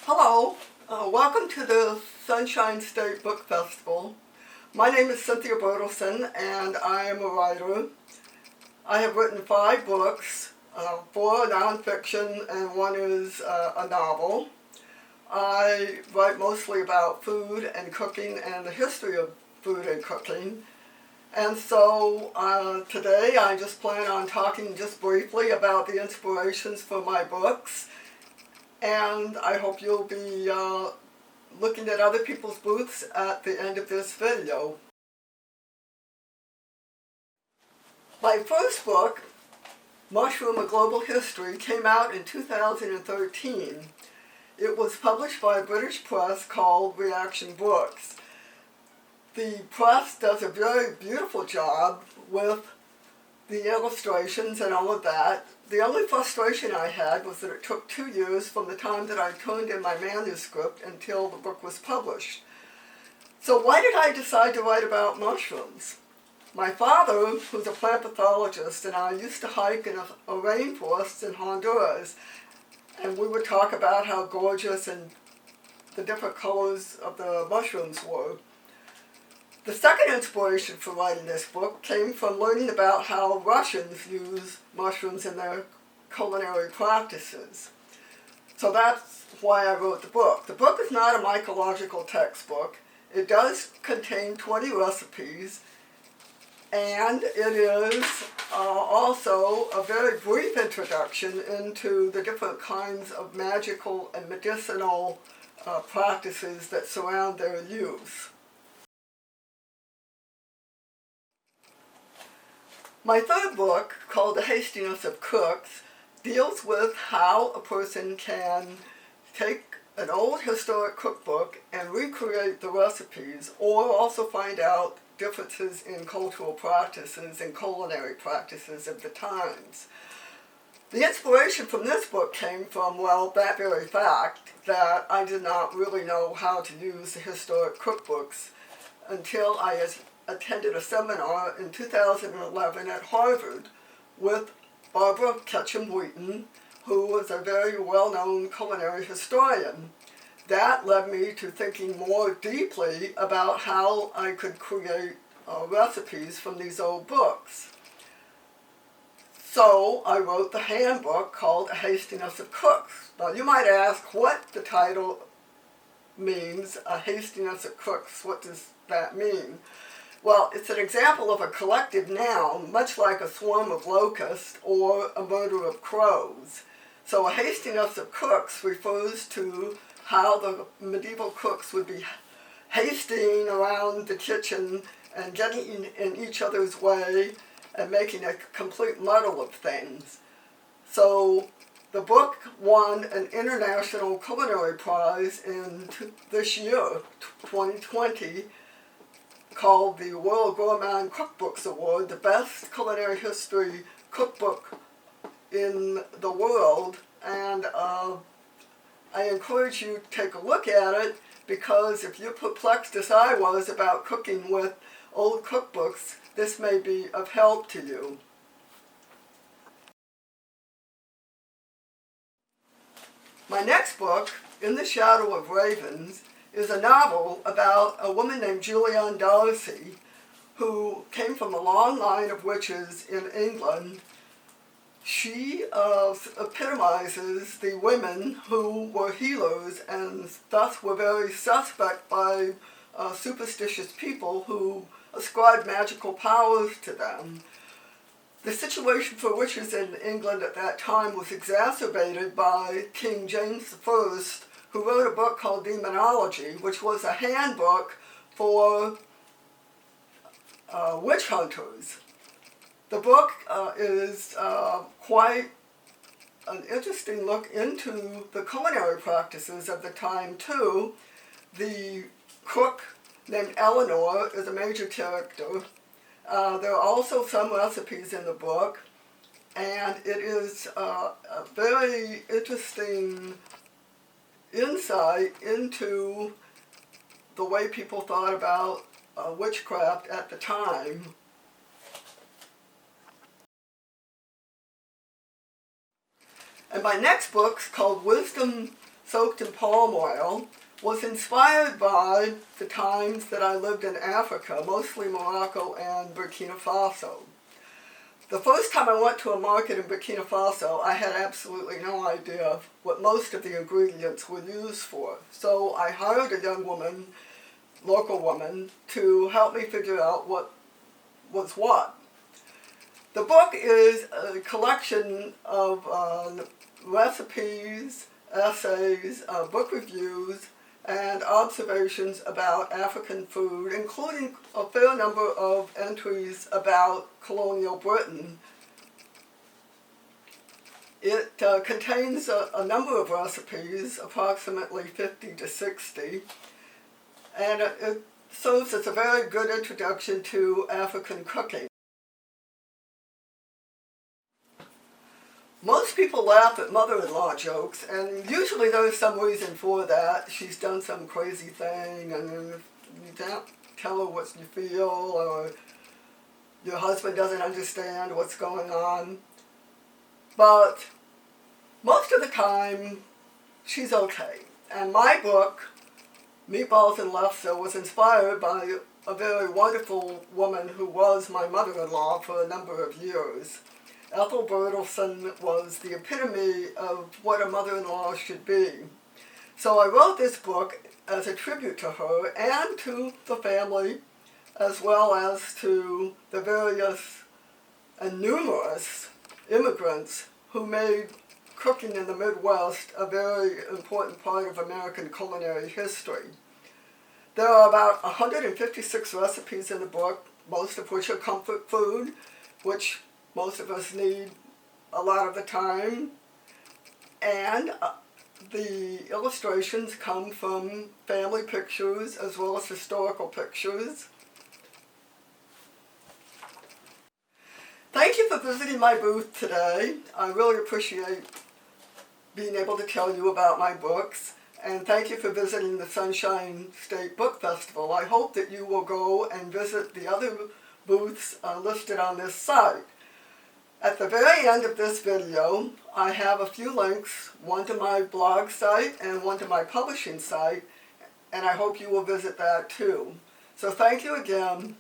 Hello, welcome to the Sunshine State Book Festival. My name is Cynthia Bertelsen and I am a writer. I have written 5 books, 4 nonfiction and 1 is a novel. I write mostly about food and cooking and the history of food and cooking. And so today I just plan on talking just briefly about the inspirations for my books. And I hope you'll be looking at other people's booths at the end of this video. My first book, Mushroom: A Global History, came out in 2013. It was published by a British press called Reaction Books. The press does a very beautiful job with the illustrations and all of that. The only frustration I had was that it took 2 years from the time that I turned in my manuscript until the book was published. So why did I decide to write about mushrooms? My father, who's a plant pathologist, and I used to hike in a rainforest in Honduras, and we would talk about how gorgeous and the different colors of the mushrooms were. The second inspiration for writing this book came from learning about how Russians use mushrooms in their culinary practices. So that's why I wrote the book. The book is not a mycological textbook. It does contain 20 recipes, and it is also a very brief introduction into the different kinds of magical and medicinal practices that surround their use. My third book, called A Hastiness of Cooks, deals with how a person can take an old historic cookbook and recreate the recipes, or also find out differences in cultural practices and culinary practices of the times. The inspiration from this book came from, well, that very fact that I did not really know how to use the historic cookbooks until I attended a seminar in 2011 at Harvard with Barbara Ketchum-Wheaton, who was a very well-known culinary historian. That led me to thinking more deeply about how I could create recipes from these old books. So I wrote the handbook called A Hastiness of Cooks. Now you might ask what the title means, A Hastiness of Cooks. What does that mean? Well, it's an example of a collective noun, much like a swarm of locusts or a murder of crows. So a hastiness of cooks refers to how the medieval cooks would be hasting around the kitchen and getting in each other's way and making a complete muddle of things. So the book won an international culinary prize in this year, 2020, called the World Gourmand Cookbooks Award, the best culinary history cookbook in the world. And I encourage you to take a look at it, because if you're perplexed as I was about cooking with old cookbooks, this may be of help to you. My next book, In the Shadow of Ravens, is a novel about a woman named Julianne Darcy, who came from a long line of witches in England. She epitomizes the women who were healers and thus were very suspect by superstitious people who ascribed magical powers to them. The situation for witches in England at that time was exacerbated by King James I, who wrote a book called Demonology, which was a handbook for witch hunters. The book is quite an interesting look into the culinary practices of the time, too. The cook, named Eleanor, is a major character. There are also some recipes in the book, and it is a very interesting insight into the way people thought about witchcraft at the time. And my next book's called Wisdom soaked in palm oil was inspired by the times that I lived in Africa, mostly Morocco and Burkina Faso. The first time I went to a market in Burkina Faso, I had absolutely no idea what most of the ingredients were used for. So I hired a young woman, local woman, to help me figure out what was what. The book is a collection of recipes, essays, book reviews, and observations about African food, including a fair number of entries about colonial Britain. It contains a number of recipes, approximately 50 to 60, and it serves as a very good introduction to African cooking. Most people laugh at mother-in-law jokes, and usually there's some reason for that. She's done some crazy thing, and you don't tell her what you feel, or your husband doesn't understand what's going on. But most of the time, she's okay. And my book, Meatballs and Lefse, was inspired by a very wonderful woman who was my mother-in-law for a number of years. Ethel Bertelsen was the epitome of what a mother-in-law should be. So I wrote this book as a tribute to her and to the family, as well as to the various and numerous immigrants who made cooking in the Midwest a very important part of American culinary history. There are about 156 recipes in the book, most of which are comfort food, which most of us need a lot of the time, and the illustrations come from family pictures as well as historical pictures. Thank you for visiting my booth today. I really appreciate being able to tell you about my books, and thank you for visiting the Sunshine State Book Festival. I hope that you will go and visit the other booths listed on this site. At the very end of this video, I have a few links, one to my blog site and one to my publishing site, and I hope you will visit that too. So thank you again,